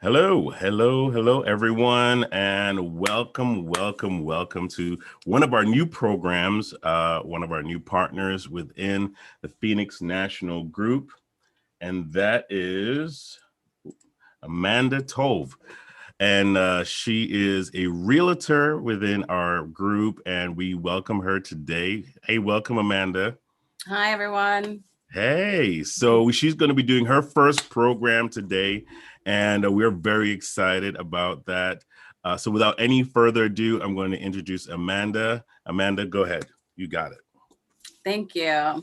Hello, everyone, and welcome to one of our new programs, one of our new partners within the Phoenix National Group, and that is Amanda Tolve. And she is a realtor within our group, and we welcome her today. Hey, welcome, Amanda. Hi, everyone. Hey, so she's going to be doing her first program today, and we're very excited about that. So, without any further ado, I'm going to introduce Amanda. Amanda, go ahead. You got it. Thank you. I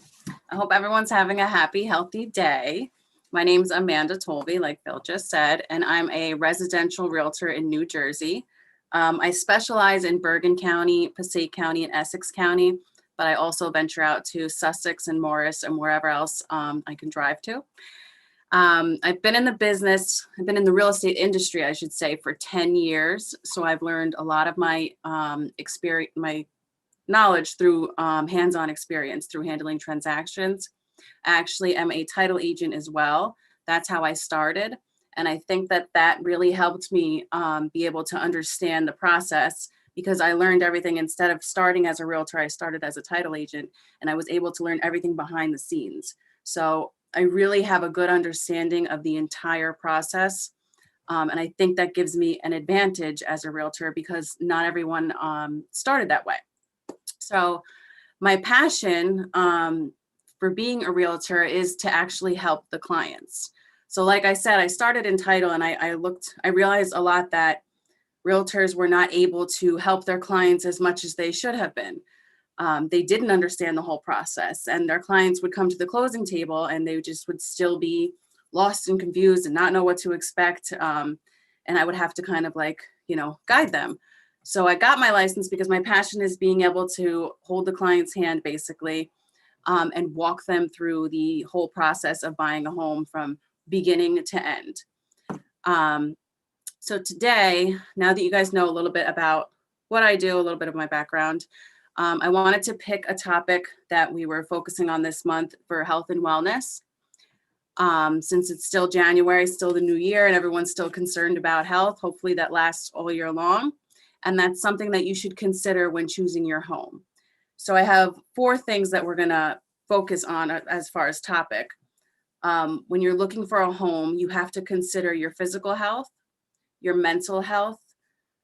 hope everyone's having a happy, healthy day. My name's Amanda Tolve, like Phil just said, and I'm a residential realtor in New Jersey. I specialize in Bergen County, Passaic County, and Essex County, but I also venture out to Sussex and Morris and wherever else I can drive to. I've been in the real estate industry, I should say, for 10 years. So I've learned a lot of my experience, my knowledge through hands-on experience through handling transactions. I actually am a title agent as well. That's how I started. And I think that really helped me be able to understand the process because I learned everything. Instead of starting as a realtor, I started as a title agent, and I was able to learn everything behind the scenes. So I really have a good understanding of the entire process. And I think that gives me an advantage as a realtor because not everyone started that way. So my passion for being a realtor is to actually help the clients. So like I said, I started in title, and I realized a lot that realtors were not able to help their clients as much as they should have been. They didn't understand the whole process, and their clients would come to the closing table and they just would still be lost and confused and not know what to expect. And I would have to kind of guide them. So I got my license because my passion is being able to hold the client's hand basically, and walk them through the whole process of buying a home from beginning to end. So today, now that you guys know a little bit about what I do, a little bit of my background, I wanted to pick a topic that we were focusing on this month for health and wellness. Since it's still January, still the new year, and everyone's still concerned about health, hopefully that lasts all year long. And that's something that you should consider when choosing your home. So I have 4 things that we're going to focus on as far as topic. When you're looking for a home, you have to consider your physical health, your mental health,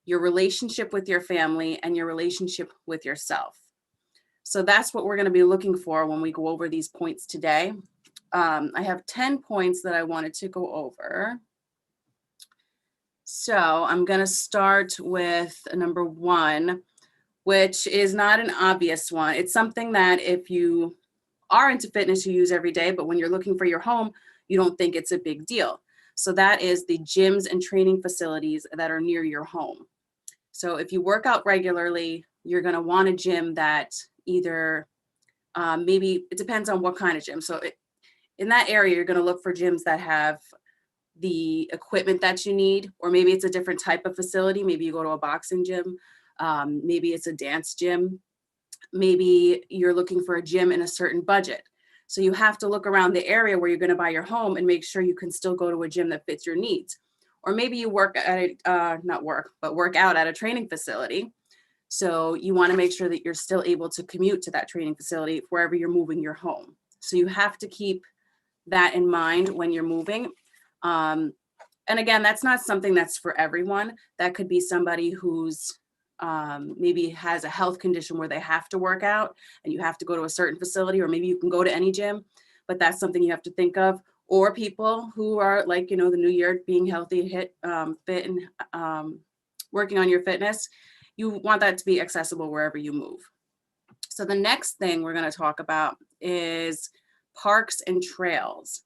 your relationship with your family, and your relationship with yourself. So that's what we're going to be looking for when we go over these points today. I have 10 points that I wanted to go over. So I'm going to start with number 1, which is not an obvious one. It's something that if you are into fitness, you use every day, but when you're looking for your home, you don't think it's a big deal. So that is the gyms and training facilities that are near your home. So if you work out regularly, you're going to want a gym that either maybe it depends on what kind of gym. So in that area, you're going to look for gyms that have the equipment that you need, or maybe it's a different type of facility. Maybe you go to a boxing gym. Maybe it's a dance gym. Maybe you're looking for a gym in a certain budget. So you have to look around the area where you're going to buy your home and make sure you can still go to a gym that fits your needs. Or maybe you work out at a training facility. So you want to make sure that you're still able to commute to that training facility wherever you're moving your home. So you have to keep that in mind when you're moving. And again, that's not something that's for everyone. That could be somebody who's maybe has a health condition where they have to work out and you have to go to a certain facility, or maybe you can go to any gym, but that's something you have to think of. Or people who are the new year, being healthy, fit, and working on your fitness. You want that to be accessible wherever you move. So the next thing we're going to talk about is parks and trails.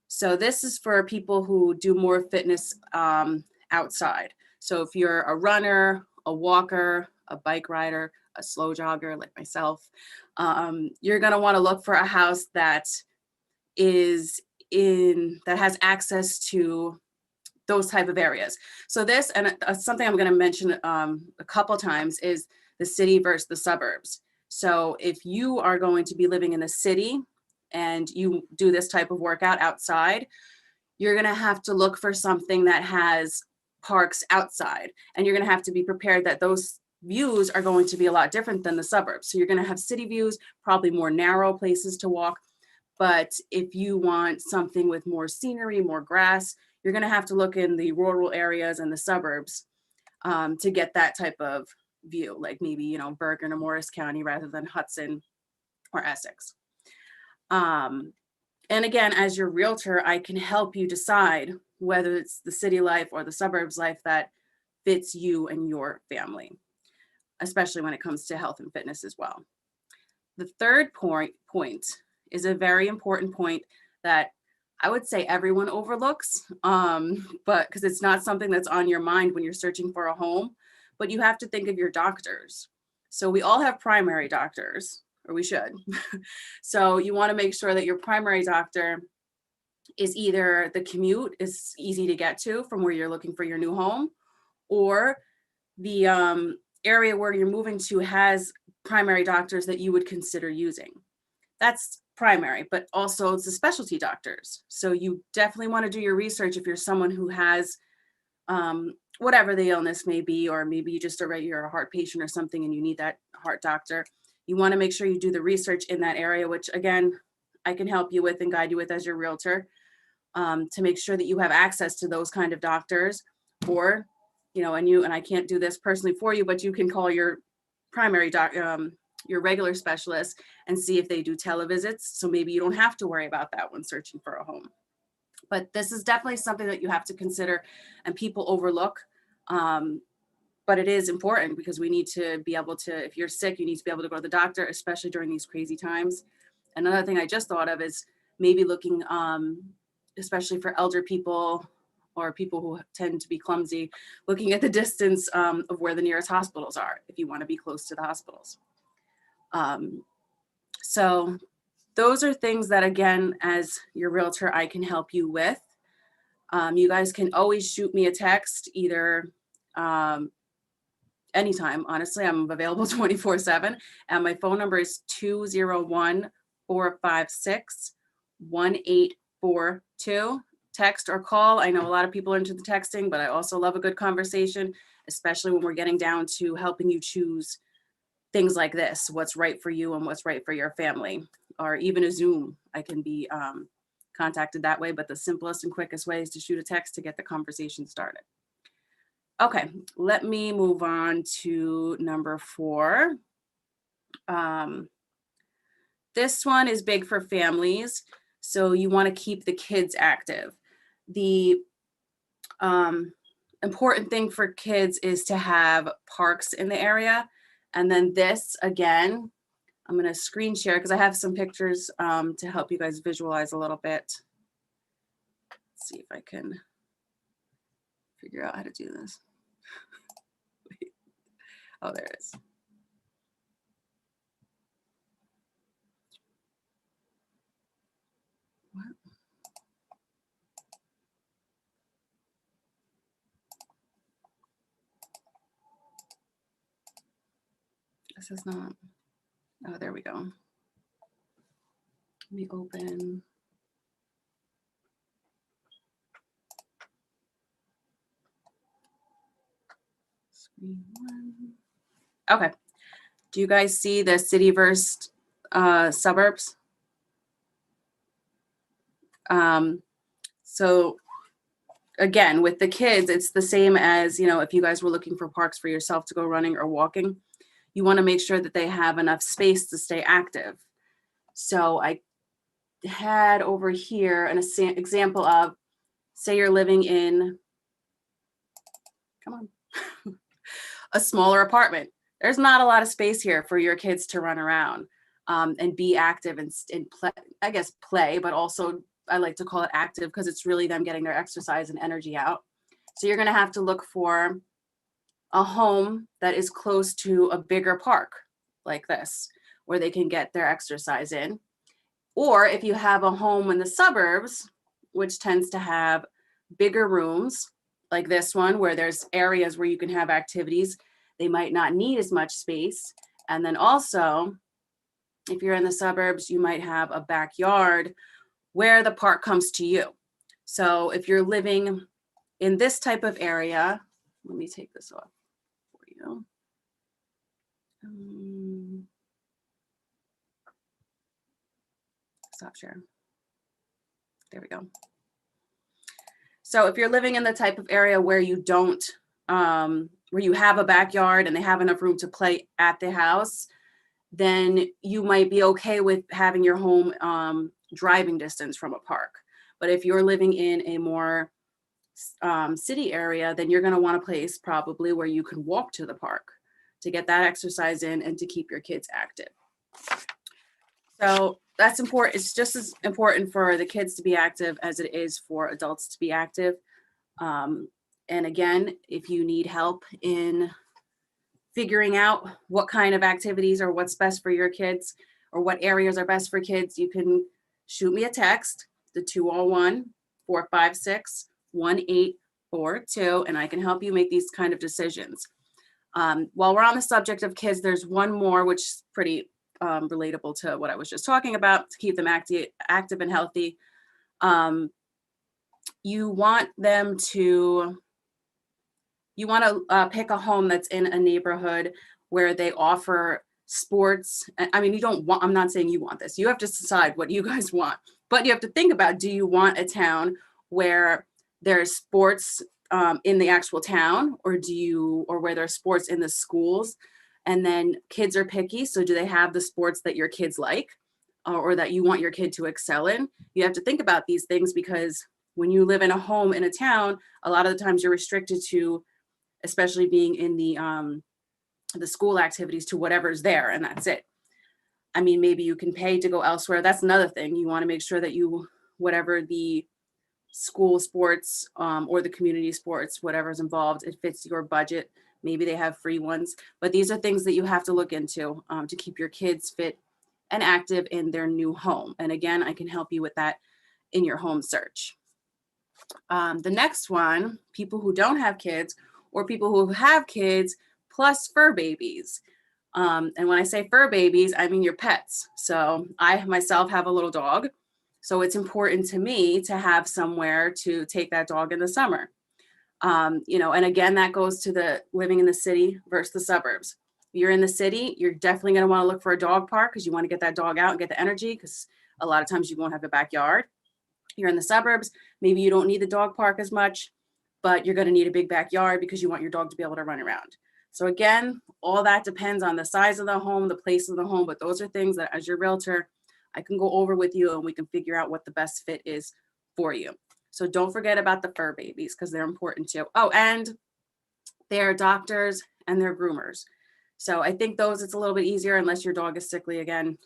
So this is for people who do more fitness outside. So if you're a runner, a walker, a bike rider, a slow jogger like myself, you're going to want to look for a house that has access to those type of areas. So this, and something I'm going to mention a couple times, is the city versus the suburbs. So if you are going to be living in a city and you do this type of workout outside, you're going to have to look for something that has parks outside, and you're going to have to be prepared that those views are going to be a lot different than the suburbs. So you're going to have city views, probably more narrow places to walk. But if you want something with more scenery, more grass, you're going to have to look in the rural areas and the suburbs to get that type of view, like maybe, you know, Bergen or Morris County rather than Hudson or Essex. And again, as your realtor, I can help you decide whether it's the city life or the suburbs life that fits you and your family, especially when it comes to health and fitness as well. The third point is a very important point that I would say everyone overlooks, but because it's not something that's on your mind when you're searching for a home, but you have to think of your doctors. So we all have primary doctors, or we should. So you want to make sure that your primary doctor is either the commute is easy to get to from where you're looking for your new home, or the area where you're moving to has primary doctors that you would consider using. That's primary, but also it's the specialty doctors. So you definitely want to do your research if you're someone who has whatever the illness may be, or maybe you're a heart patient or something and you need that heart doctor. You want to make sure you do the research in that area, which again, I can help you with and guide you with as your realtor, to make sure that you have access to those kind of doctors. Or, you know, and I can't do this personally for you, but you can call your primary your regular specialist and see if they do televisits. So maybe you don't have to worry about that when searching for a home. But this is definitely something that you have to consider and people overlook. But it is important because we need to be able to, if you're sick, you need to be able to go to the doctor, especially during these crazy times. Another thing I just thought of is maybe looking, especially for elder people or people who tend to be clumsy, looking at the distance of where the nearest hospitals are, if you want to be close to the hospitals. So those are things that, again, as your realtor, I can help you with. You guys can always shoot me a text either anytime. Honestly, I'm available 24/7. And my phone number is 201-456-1842. Text or call. I know a lot of people are into the texting, but I also love a good conversation, especially when we're getting down to helping you choose things like this, what's right for you and what's right for your family, or even a Zoom. I can be contacted that way, but the simplest and quickest way is to shoot a text to get the conversation started. Okay, let me move on to number 4. This one is big for families, so you want to keep the kids active. The important thing for kids is to have parks in the area. And then this, again, I'm going to screen share because I have some pictures to help you guys visualize a little bit. Let's see if I can figure out how to do this. Wait. Oh, there it is. What? This is not. Oh, there we go. Let me open. Screen 1. Okay. Do you guys see the city versus suburbs? So again, with the kids, it's the same as, you know, if you guys were looking for parks for yourself to go running or walking, you want to make sure that they have enough space to stay active. So I had over here an example of, say you're living in, come on, a smaller apartment. There's not a lot of space here for your kids to run around and be active and play, I guess play, but also I like to call it active because it's really them getting their exercise and energy out. So you're going to have to look for a home that is close to a bigger park like this, where they can get their exercise in. Or if you have a home in the suburbs, which tends to have bigger rooms like this one, where there's areas where you can have activities, they might not need as much space. And then also, if you're in the suburbs, you might have a backyard where the park comes to you. So if you're living in this type of area, let me take this off for you. Stop sharing. There we go. So if you're living in the type of area where you don't, where you have a backyard and they have enough room to play at the house, then you might be okay with having your home driving distance from a park. But if you're living in a more city area, then you're going to want a place probably where you can walk to the park to get that exercise in and to keep your kids active. So that's important. It's just as important for the kids to be active as it is for adults to be active. And again, if you need help in figuring out what kind of activities or what's best for your kids or what areas are best for kids, you can shoot me a text, the 201-456-1842, and I can help you make these kind of decisions. While we're on the subject of kids, there's one more, which is pretty relatable to what I was just talking about, to keep them active and healthy. You want to pick a home that's in a neighborhood where they offer sports. I mean, I'm not saying you want this. You have to decide what you guys want, but you have to think about, do you want a town where there's sports in the actual town, or where there's sports in the schools? And then kids are picky. So do they have the sports that your kids like or that you want your kid to excel in? You have to think about these things, because when you live in a home in a town, a lot of the times you're restricted to, especially being in the school activities, to whatever's there, and that's it. I mean, maybe you can pay to go elsewhere. That's another thing. You want to make sure that whatever the school sports or the community sports, whatever's involved, it fits your budget. Maybe they have free ones, but these are things that you have to look into to keep your kids fit and active in their new home. And again, I can help you with that in your home search. The next one, people who don't have kids or people who have kids plus fur babies. And when I say fur babies, I mean your pets. So I myself have a little dog. So it's important to me to have somewhere to take that dog in the summer. And again, that goes to the living in the city versus the suburbs. If you're in the city, you're definitely going to want to look for a dog park because you want to get that dog out and get the energy, because a lot of times you won't have a backyard. You're in the suburbs, maybe you don't need the dog park as much, but you're going to need a big backyard because you want your dog to be able to run around. So again, all that depends on the size of the home, the place of the home, but those are things that as your realtor, I can go over with you and we can figure out what the best fit is for you. So don't forget about the fur babies because they're important too. Oh, and they're doctors and they're groomers. So I think those, it's a little bit easier unless your dog is sickly again.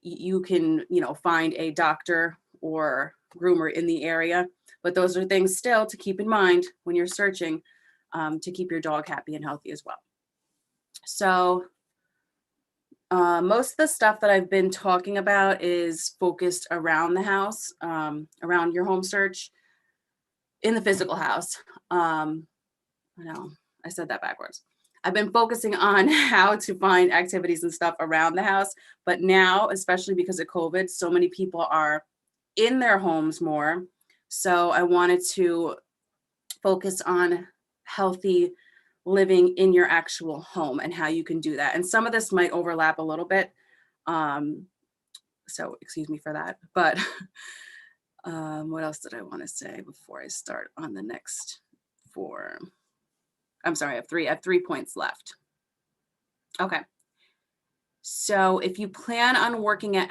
You can, find a doctor or groomer in the area, but those are things still to keep in mind when you're searching to keep your dog happy and healthy as well. So most of the stuff that I've been talking about is focused around the house, around your home search in the physical house. I know I said that backwards. I've been focusing on how to find activities and stuff around the house, but now, especially because of COVID, so many people are in their homes more. So I wanted to focus on healthy living in your actual home and how you can do that. And some of this might overlap a little bit. So excuse me for that, but what else did I want to say before I start on the next four? I'm sorry, I have 3 points left. Okay. So if you plan on working out at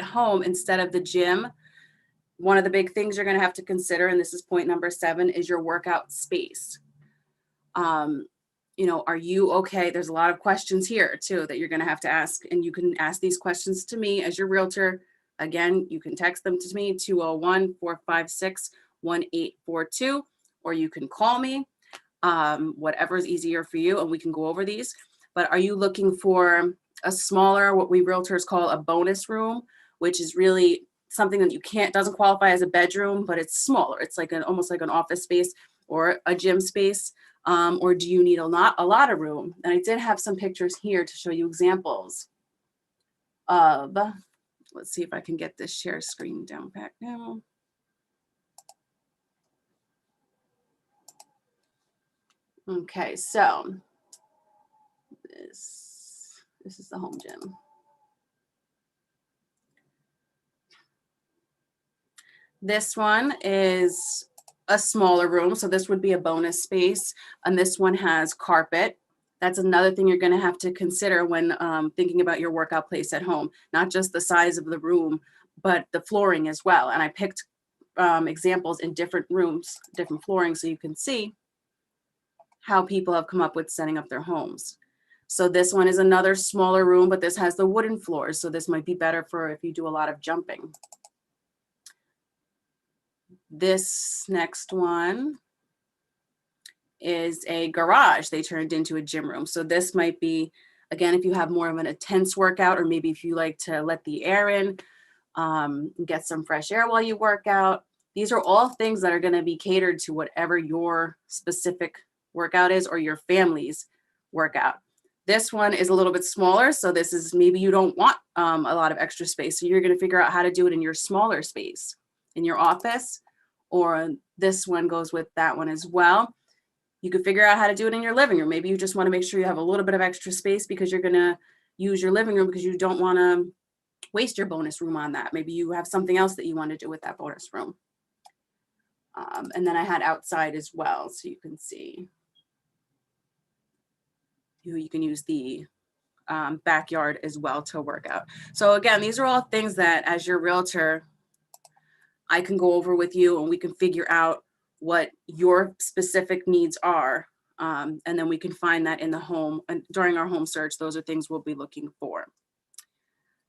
home instead of the gym, one of the big things you're going to have to consider, and this is point number 7, is your workout space. Are you okay? There's a lot of questions here too that you're going to have to ask, and you can ask these questions to me as your realtor. Again, you can text them to me, 201-456-1842, or you can call me, whatever is easier for you, and we can go over these. But are you looking for a smaller, what we realtors call a bonus room, which is really something that doesn't qualify as a bedroom, but it's smaller. It's like almost like an office space or a gym space. Or do you need a lot of room? And I did have some pictures here to show you examples of Let's see if I can get this share screen down back now. Okay, so this is the home gym. This one is a smaller room, so this would be a bonus space, and this one has carpet. That's another thing you're going to have to consider when thinking about your workout place at home, not just the size of the room, but the flooring as well. And I picked examples in different rooms, different flooring, so you can see how people have come up with setting up their homes. So this one is another smaller room, but this has the wooden floors, so this might be better for if you do a lot of jumping. This next one is a garage they turned into a gym room. So this might be, again, if you have more of an intense workout, or maybe if you like to let the air in, get some fresh air while you work out. These are all things that are going to be catered to whatever your specific workout is or your family's workout. This one is a little bit smaller. So this is maybe you don't want a lot of extra space. So you're going to figure out how to do it in your smaller space, in your office, or this one goes with that one as well. You could figure out how to do it in your living room. Maybe you just want to make sure you have a little bit of extra space because you're going to use your living room because you don't want to waste your bonus room on that. Maybe you have something else that you want to do with that bonus room. And then I had outside as well, so you can see. You can use the backyard as well to work out. So again, these are all things that as your realtor, I can go over with you and we can figure out what your specific needs are. And then we can find that in the home, and during our home search, those are things we'll be looking for.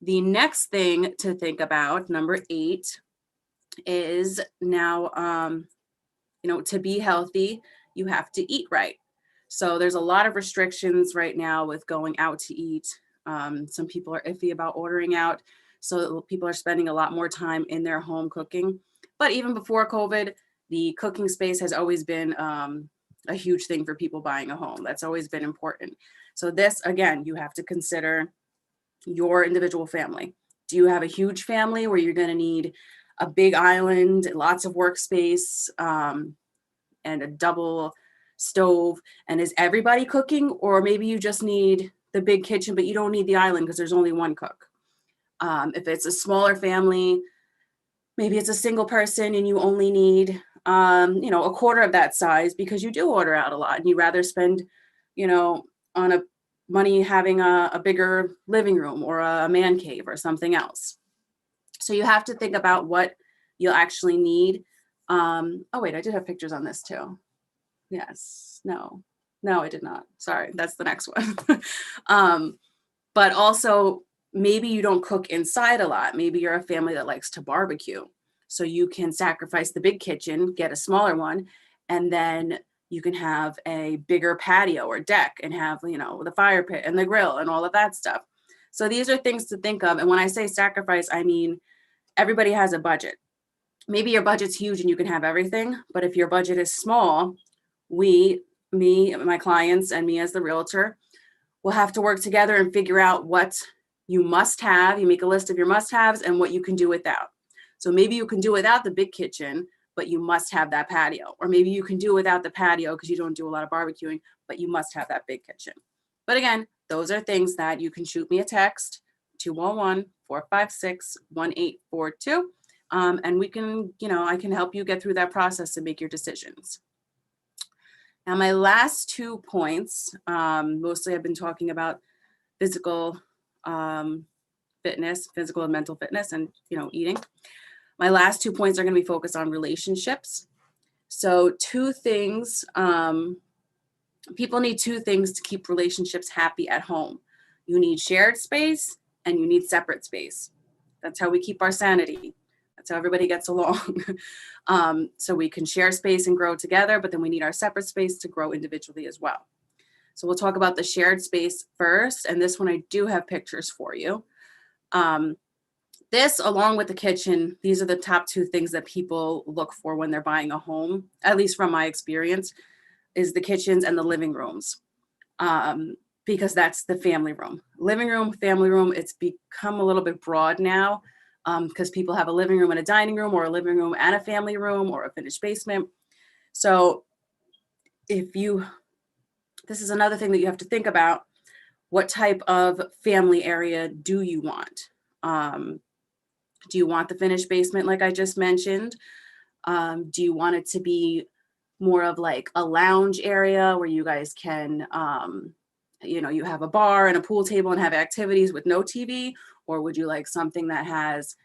The next thing to think about, number 8, is now, to be healthy, you have to eat right. So there's a lot of restrictions right now with going out to eat. Some people are iffy about ordering out. So people are spending a lot more time in their home cooking. But even before COVID, the cooking space has always been a huge thing for people buying a home. That's always been important. So this, again, you have to consider your individual family. Do you have a huge family where you're going to need a big island, lots of workspace, and a double stove? And is everybody cooking? Or maybe you just need the big kitchen, but you don't need the island because there's only one cook. If it's a smaller family, maybe it's a single person and you only need, a quarter of that size because you do order out a lot and you rather spend, on money having a bigger living room or a man cave or something else. So you have to think about what you'll actually need. Oh wait, I did have pictures on this too. Yes, no, I did not. Sorry, that's the next one. But also, maybe you don't cook inside a lot. Maybe you're a family that likes to barbecue. So you can sacrifice the big kitchen, get a smaller one, and then you can have a bigger patio or deck and have, the fire pit and the grill and all of that stuff. So these are things to think of. And when I say sacrifice, I mean, everybody has a budget. Maybe your budget's huge and you can have everything, but if your budget is small, me, my clients, and me as the realtor will have to work together and figure out what you must have. You make a list of your must-haves and what you can do without. So maybe you can do without the big kitchen, but you must have that patio. Or maybe you can do without the patio because you don't do a lot of barbecuing, but you must have that big kitchen. But again, those are things that you can shoot me a text, 211-456-1842. And we can, I can help you get through that process and make your decisions. Now, my last 2 points, mostly I've been talking about physical fitness, physical and mental fitness, and, eating. My last 2 points are going to be focused on relationships. So 2 things, people need 2 things to keep relationships happy at home. You need shared space and you need separate space. That's how we keep our sanity. That's how everybody gets along. So we can share space and grow together, but then we need our separate space to grow individually as well. So we'll talk about the shared space first. And this one, I do have pictures for you. This, along with the kitchen, these are the top 2 things that people look for when they're buying a home, at least from my experience, is the kitchens and the living rooms. Because that's the family room. Living room, family room, it's become a little bit broad now. because people have a living room and a dining room, or a living room and a family room, or a finished basement. So this is another thing that you have to think about. What type of family area do you want? Do you want the finished basement like I just mentioned? Do you want it to be more of like a lounge area where you guys can, you have a bar and a pool table and have activities with no TV? Or would you like something that has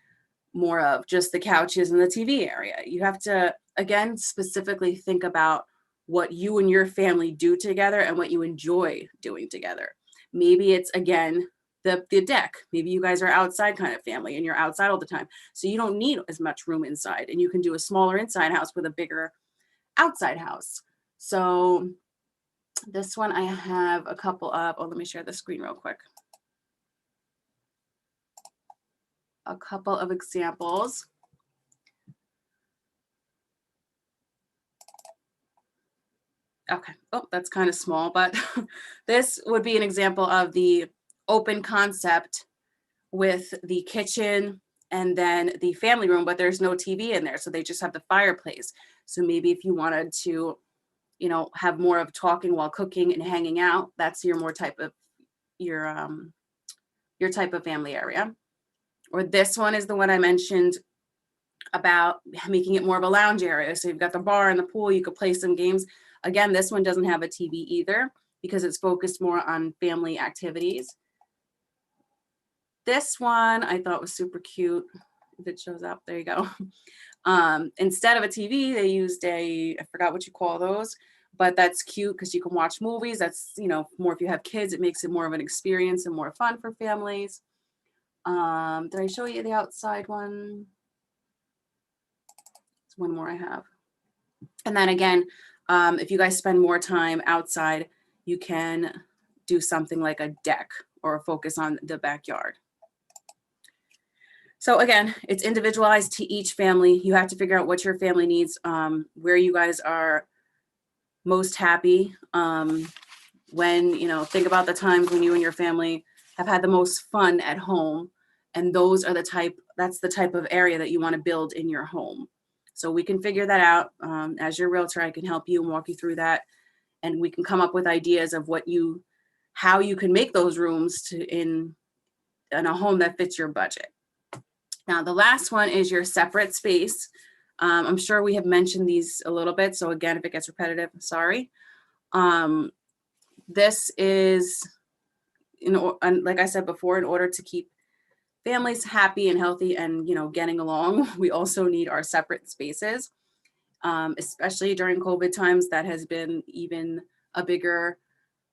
more of just the couches and the TV area? You have to, again, specifically think about what you and your family do together and what you enjoy doing together. Maybe it's, again, the deck. Maybe you guys are outside kind of family and you're outside all the time. So you don't need as much room inside, and you can do a smaller inside house with a bigger outside house. So this one I have a couple of, let me share the screen real quick. A couple of examples. Okay, that's kind of small, but this would be an example of the open concept with the kitchen and then the family room, but there's no TV in there. So they just have the fireplace. So maybe if you wanted to, have more of talking while cooking and hanging out, that's your type of family area. Or this one is the one I mentioned about making it more of a lounge area. So you've got the bar and the pool, you could play some games. Again, this one doesn't have a TV either because it's focused more on family activities. This one I thought was super cute. If it shows up, there you go. Instead of a TV, they used I forgot what you call those, but that's cute because you can watch movies. That's, more if you have kids, it makes it more of an experience and more fun for families. Did I show you the outside one? There's one more I have. And then again, if you guys spend more time outside, you can do something like a deck or focus on the backyard. So again, it's individualized to each family. You have to figure out what your family needs, where you guys are most happy. When, think about the times when you and your family have had the most fun at home. And that's the type of area that you want to build in your home. So we can figure that out. As your realtor, I can help you and walk you through that. And we can come up with ideas of how you can make those rooms in a home that fits your budget. Now, the last one is your separate space. I'm sure we have mentioned these a little bit. So again, if it gets repetitive, sorry. This is, like I said before, in order to keep families happy and healthy and, getting along, we also need our separate spaces, especially during COVID times. That has been even a bigger,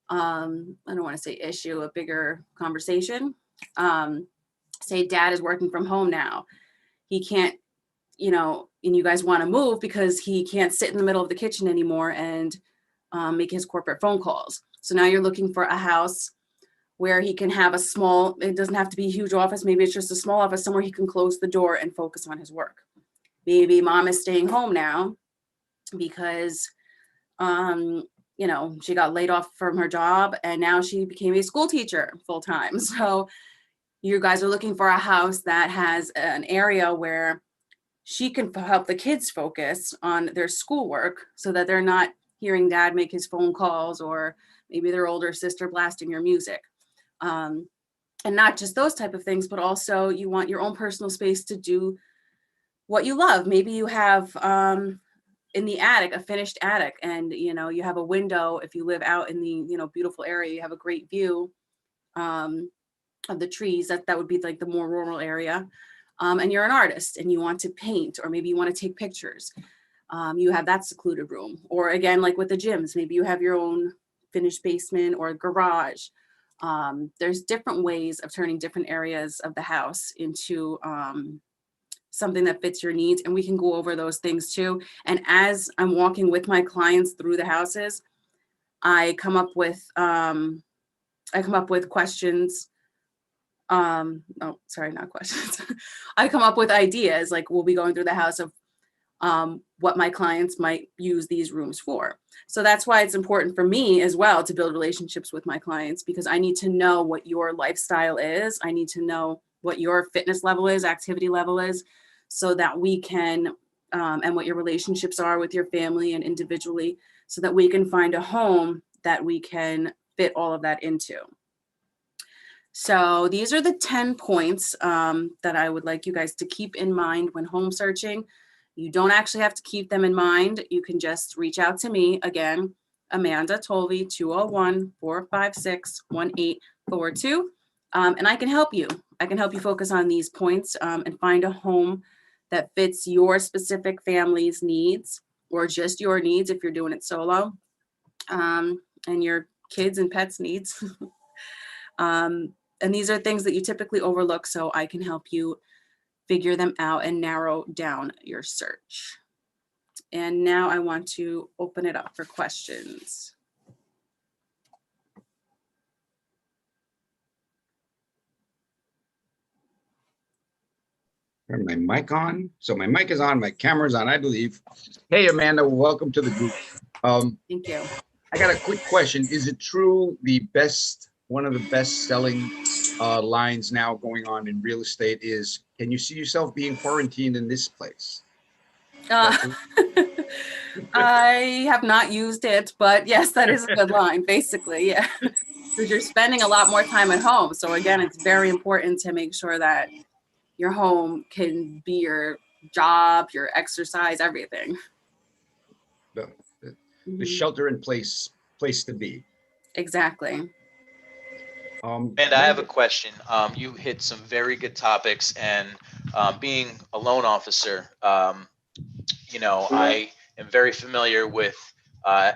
I don't want to say issue, a bigger conversation. Say dad is working from home now. He can't, and you guys want to move because he can't sit in the middle of the kitchen anymore and make his corporate phone calls. So now you're looking for a house where he can have it doesn't have to be a huge office. Maybe it's just a small office somewhere he can close the door and focus on his work. Maybe mom is staying home now because, she got laid off from her job and now she became a school teacher full time. So you guys are looking for a house that has an area where she can help the kids focus on their schoolwork so that they're not hearing dad make his phone calls or maybe their older sister blasting your music. And not just those type of things, but also you want your own personal space to do what you love. Maybe you have in the attic, a finished attic, and you have a window. If you live out in the beautiful area, you have a great view of the trees. That would be like the more rural area. And you're an artist and you want to paint, or maybe you want to take pictures. You have that secluded room. Or again, like with the gyms, maybe you have your own finished basement or garage. There's different ways of turning different areas of the house into something that fits your needs. And we can go over those things too. And as I'm walking with my clients through the houses, I come up with questions. Not questions. I come up with ideas, like we'll be going through the house of what my clients might use these rooms for. So that's why it's important for me as well to build relationships with my clients, because I need to know what your lifestyle is. I need to know what your fitness level is, activity level is, so that we can, and what your relationships are with your family and individually, so that we can find a home that we can fit all of that into. So these are the 10 points that I would like you guys to keep in mind when home searching. You don't actually have to keep them in mind. You can just reach out to me again, Amanda Tolve, 201-456-1842. And I can help you. I can help you focus on these points and find a home that fits your specific family's needs, or just your needs if you're doing it solo, and your kids and pets' needs. And these are things that you typically overlook, so I can help you figure them out and narrow down your search. And now I want to open it up for questions. Turn my mic on. So my mic is on, my camera's on, I believe. Hey, Amanda, welcome to the group. Thank you. I got a quick question. Is it true one of the best selling lines now going on in real estate is, can you see yourself being quarantined in this place? I have not used it, but yes, that is a good line, basically, yeah. Because you're spending a lot more time at home. So again, it's very important to make sure that your home can be your job, your exercise, everything. The shelter in place to be. Exactly. And I have a question. You hit some very good topics, and being a loan officer, you know, I am very familiar with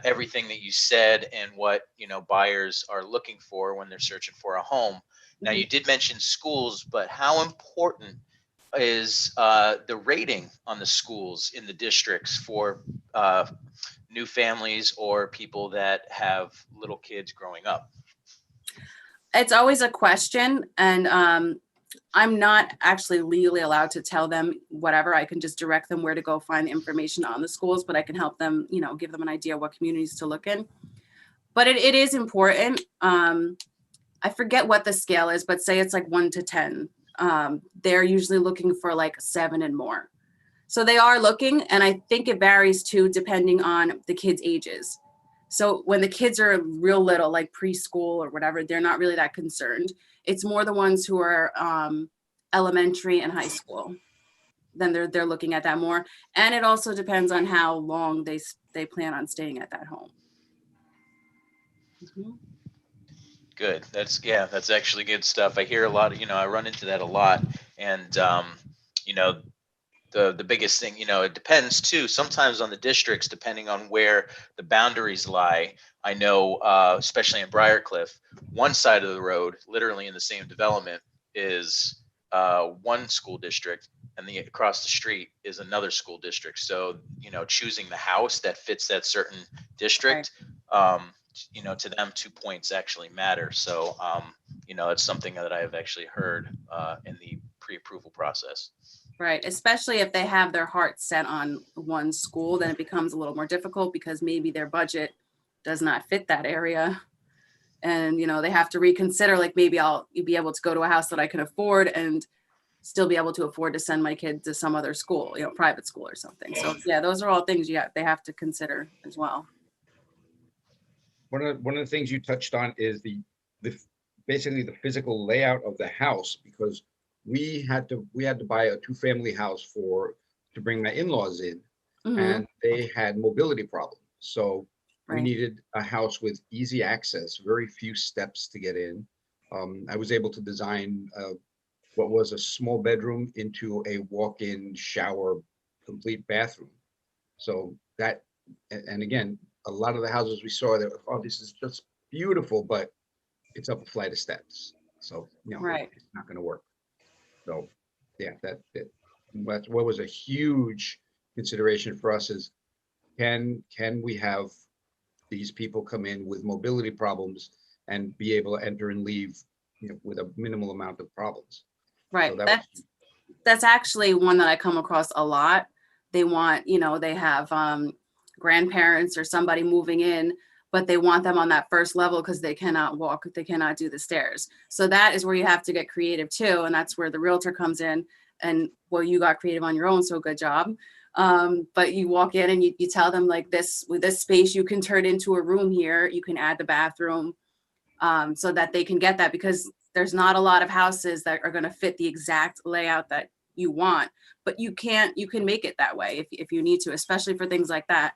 everything that you said and what, you know, buyers are looking for when they're searching for a home. Now, you did mention schools, but how important is the rating on the schools in the districts for new families or people that have little kids growing up? It's always a question, and I'm not actually legally allowed to tell them whatever. I can just direct them where to go find the information on the schools, but I can help them, you know, give them an idea what communities to look in. But it is important. I forget what the scale is, but say it's like 1 to 10. They're usually looking for like 7 and more. So they are looking, and I think it varies too, depending on the kids' ages. So when the kids are real little, like preschool or whatever, they're not really that concerned. It's more the ones who are elementary and high school. Then they're looking at that more. And it also depends on how long they plan on staying at that home. Mm-hmm. Good. That's actually good stuff. I hear a lot of, you know, I run into that a lot. And, you know, the biggest thing, you know, it depends too, sometimes on the districts, depending on where the boundaries lie. I know, especially in Briarcliff, one side of the road, literally in the same development, is one school district, and across the street is another school district. So, you know, choosing the house that fits that certain district, you know, to them, 2 points actually matter. So, you know, it's something that I have actually heard in the pre-approval process. Right, especially if they have their heart set on one school, then it becomes a little more difficult because maybe their budget does not fit that area. And, you know, they have to reconsider, like, maybe I'll be able to go to a house that I can afford and still be able to afford to send my kid to some other school, you know, private school or something. So yeah, those are all things they have to consider as well. One of the things you touched on is the basically the physical layout of the house, because we had to buy a 2-family house to bring my in-laws in, and they had mobility problems. So we needed a house with easy access, very few steps to get in. I was able to design what was a small bedroom into a walk-in shower, complete bathroom. So that, and again, a lot of the houses we saw there, oh, this is just beautiful, but it's up a flight of steps. So, you know, it's not going to work. So, yeah, that's what was a huge consideration for us is, can we have these people come in with mobility problems and be able to enter and leave, you know, with a minimal amount of problems. Right. So that's actually one that I come across a lot. They want, you know, they have grandparents or somebody moving in, but they want them on that first level because they cannot walk, they cannot do the stairs. So that is where you have to get creative too. And that's where the realtor comes in. And well, you got creative on your own, so good job. But you walk in and you tell them like this, with this space, you can turn into a room here. You can add the bathroom so that they can get that, because there's not a lot of houses that are going to fit the exact layout that you want, but you can make it that way if you need to, especially for things like that.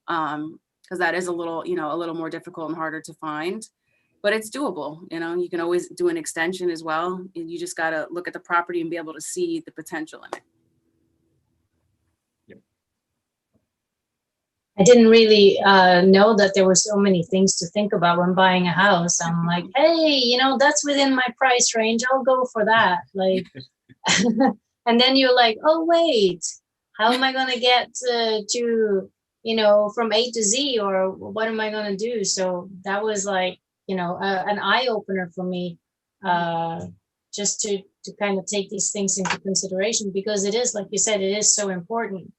Because that is a little more difficult and harder to find, but it's doable. You can always do an extension as well. And you just got to look at the property and be able to see the potential in it. I didn't really know that there were so many things to think about when buying a house. I'm like, hey, that's within my price range. I'll go for that. Like, and then you're like, oh, wait, how am I going to get to, from A to Z, or what am I going to do? So that was like, an eye opener for me, just to kind of take these things into consideration, because it is, like you said, it is so important.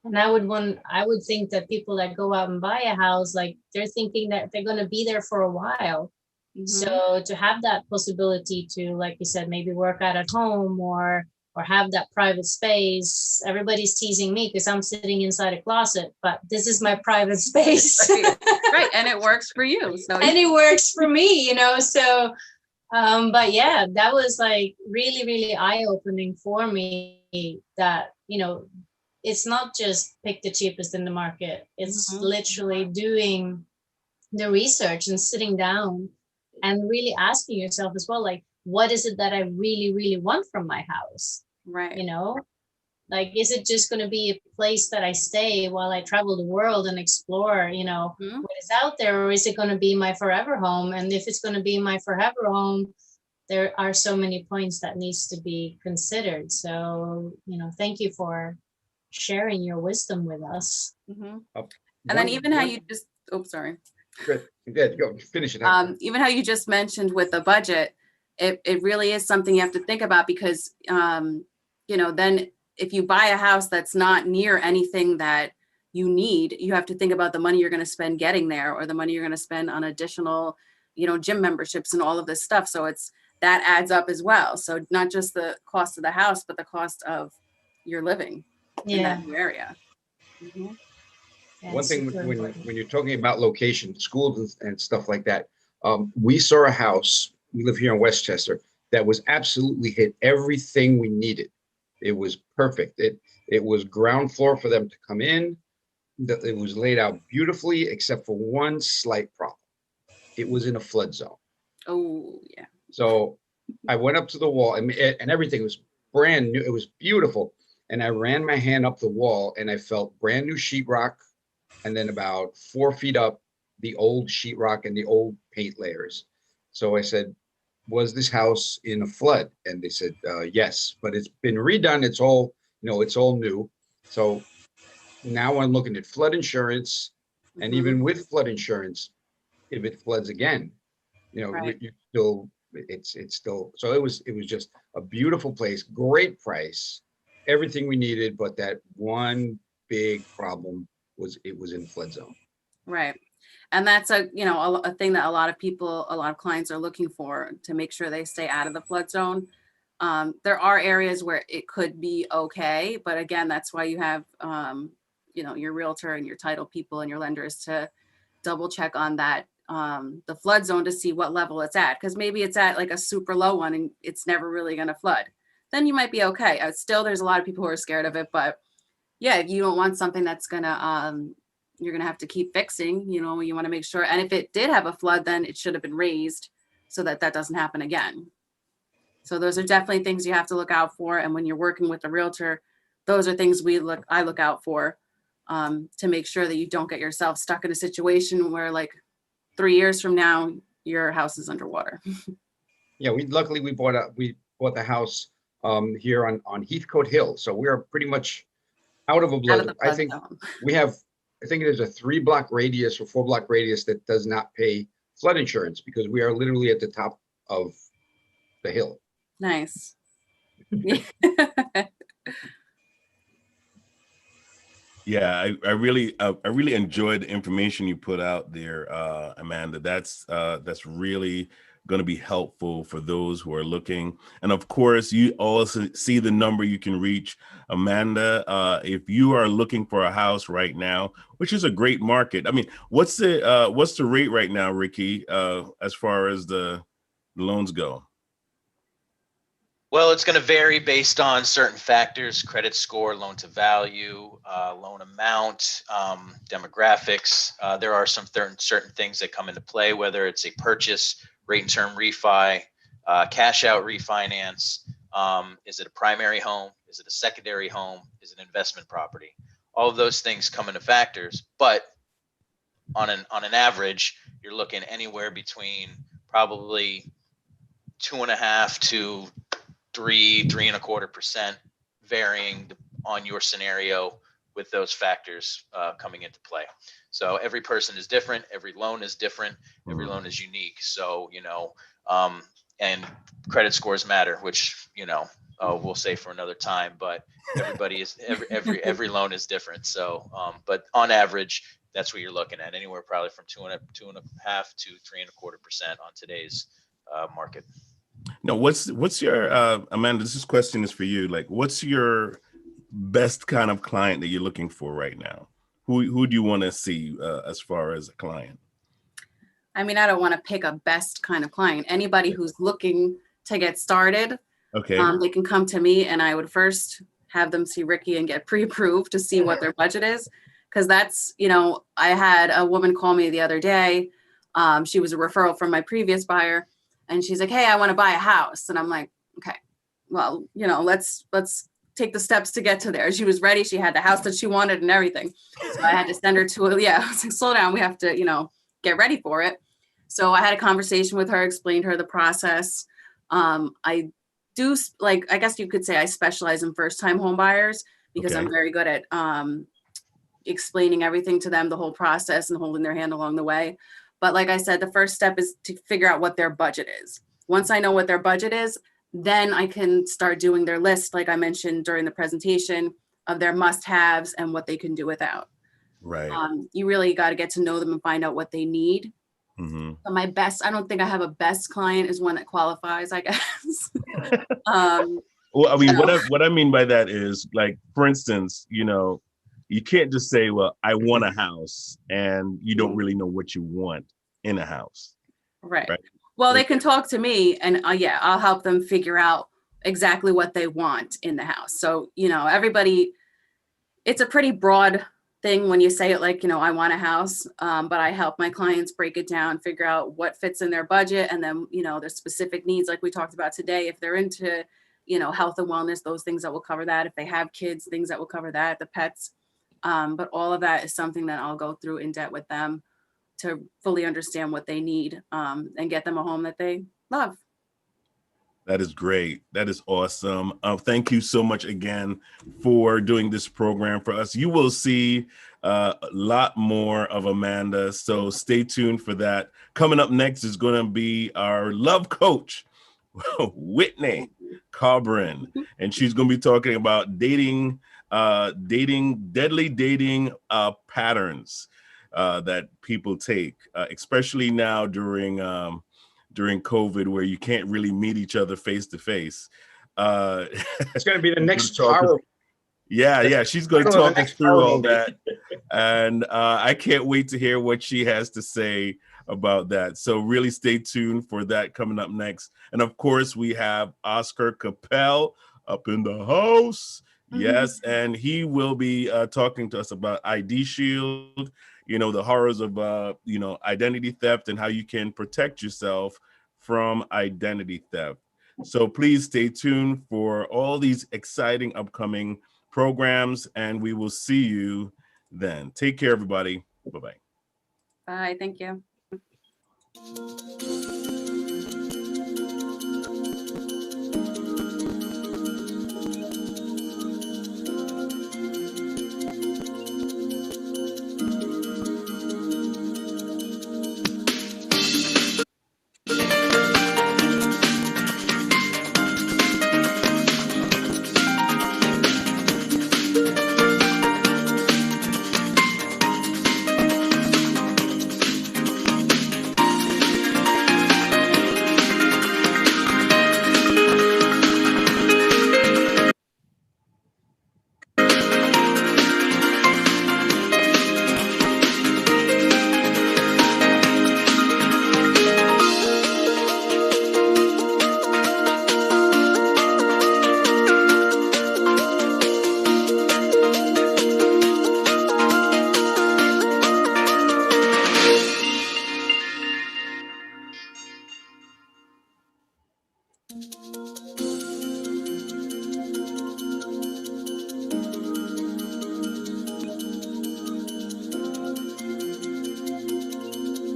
And I would think that people that go out and buy a house, like they're thinking that they're going to be there for a while. Mm-hmm. So to have that possibility to, like you said, maybe work out at home or have that private space. Everybody's teasing me because I'm sitting inside a closet, but this is my private space. Right. And it works for you. So and it works for me, So, but yeah, that was like really, really eye-opening for me that, it's not just pick the cheapest in the market. It's literally doing the research and sitting down and really asking yourself as well, like, what is it that I really, really want from my house? Right. Like, is it just going to be a place that I stay while I travel the world and explore, what is out there? Or is it going to be my forever home? And if it's going to be my forever home, there are so many points that needs to be considered. So, thank you for sharing your wisdom with us. And then even how you just, sorry. Good, go finish it. Even how you just mentioned with the budget, it really is something you have to think about, because, then if you buy a house that's not near anything that you need, you have to think about the money you're going to spend getting there, or the money you're going to spend on additional, gym memberships and all of this stuff. So that adds up as well. So not just the cost of the house, but the cost of your living in that new area. One thing when you're talking about location, schools and stuff like that, we saw a house, we live here in Westchester, that was absolutely hit everything we needed. It was perfect. It was ground floor for them to come in. It was laid out beautifully, except for one slight problem. It was in a flood zone. Oh, yeah. So I went up to the wall and everything was brand new. It was beautiful. And I ran my hand up the wall and I felt brand new sheetrock. And then about 4 feet up, the old sheetrock and the old paint layers. So I said, was this house in a flood? And they said, yes, but it's been redone. It's all, it's all new. So now I'm looking at flood insurance, and even with flood insurance, if it floods again, right. It's still, so it was just a beautiful place, great price, everything we needed, but that one big problem was it was in flood zone. Right. And that's a thing that a lot of clients are looking for, to make sure they stay out of the flood zone. There are areas where it could be okay, but again, that's why you have, your realtor and your title people and your lenders to double check on that, the flood zone, to see what level it's at. Because maybe it's at like a super low one and it's never really going to flood. Then you might be okay. Still, there's a lot of people who are scared of it, but yeah, if you don't want something that's gonna, you're gonna have to keep fixing, you want to make sure. And if it did have a flood, then it should have been raised so that doesn't happen again. So those are definitely things you have to look out for. And when you're working with a realtor, those are things I look out for, to make sure that you don't get yourself stuck in a situation where, like, 3 years from now, your house is underwater. Yeah, we bought the house here on Heathcote Hill, so we're pretty much out of a blood. I think there's a 3-block radius or 4-block radius that does not pay flood insurance, because we are literally at the top of the hill. Nice. Yeah, I really enjoyed the information you put out there, Amanda. That's really going to be helpful for those who are looking. And of course, you also see the number you can reach Amanda if you are looking for a house right now, which is a great market. I mean, what's the rate right now, Ricky, as far as the loans go? Well, it's going to vary based on certain factors: credit score, loan to value, loan amount, demographics. There are some certain things that come into play, whether it's a purchase, rate and term refi, cash out refinance. Is it a primary home? Is it a secondary home? Is it an investment property? All of those things come into factors, but on an average, you're looking anywhere between probably 2.5 to 3.25%, varying on your scenario with those factors coming into play. So every person is different. Every loan is different. Every loan is unique. So, and credit scores matter, which, we'll say for another time, but every loan is different. So, but on average, that's what you're looking at, anywhere probably from 2.5 to 3.25% on today's market. No, what's your Amanda? This question is for you. Like, what's your best kind of client that you're looking for right now? Who do you want to see as far as a client? I mean, I don't want to pick a best kind of client. Anybody who's looking to get started, Okay. they can come to me, and I would first have them see Ricky and get pre-approved to see what their budget is. Because that's, I had a woman call me the other day. She was a referral from my previous buyer. And she's like, hey, I want to buy a house. And I'm like, okay, well, let's take the steps to get to there. She was ready. She had the house that she wanted and everything. So I had to send her to I was like, slow down. We have to, get ready for it. So I had a conversation with her, explained her the process. I do, I guess you could say I specialize in first-time home buyers because I'm very good at explaining everything to them, the whole process, and holding their hand along the way. But like I said, the first step is to figure out what their budget is. Once I know what their budget is, then I can start doing their list, like I mentioned during the presentation, of their must-haves and what they can do without. Right. You really got to get to know them and find out what they need. Mm-hmm. So my best, I don't think I have a best client is one that qualifies, I guess. Well, I mean, what I mean by that is, like, for instance, you can't just say, well, I want a house, and you don't really know what you want in a house. Right. Well, they can talk to me, and I'll help them figure out exactly what they want in the house. So, everybody, it's a pretty broad thing when you say it like, I want a house, but I help my clients break it down, figure out what fits in their budget, and then, their specific needs, like we talked about today. If they're into, health and wellness, those things that will cover that. If they have kids, things that will cover that, the pets. But all of that is something that I'll go through in depth with them to fully understand what they need and get them a home that they love. That is great. That is awesome. Thank you so much again for doing this program for us. You will see a lot more of Amanda, so stay tuned for that. Coming up next is going to be our love coach, Whitney Cobrin, and she's going to be talking about deadly dating patterns that people take, especially now during COVID, where you can't really meet each other face to face. It's going to be the next horror. Yeah, she's going to talk us through all that, and I can't wait to hear what she has to say about that. So really stay tuned for that coming up next. And of course, we have Oscar Capel up in the house. Yes, and he will be talking to us about ID Shield, the horrors of, identity theft and how you can protect yourself from identity theft. So please stay tuned for all these exciting upcoming programs, and we will see you then. Take care, everybody. Bye-bye. Bye. Thank you.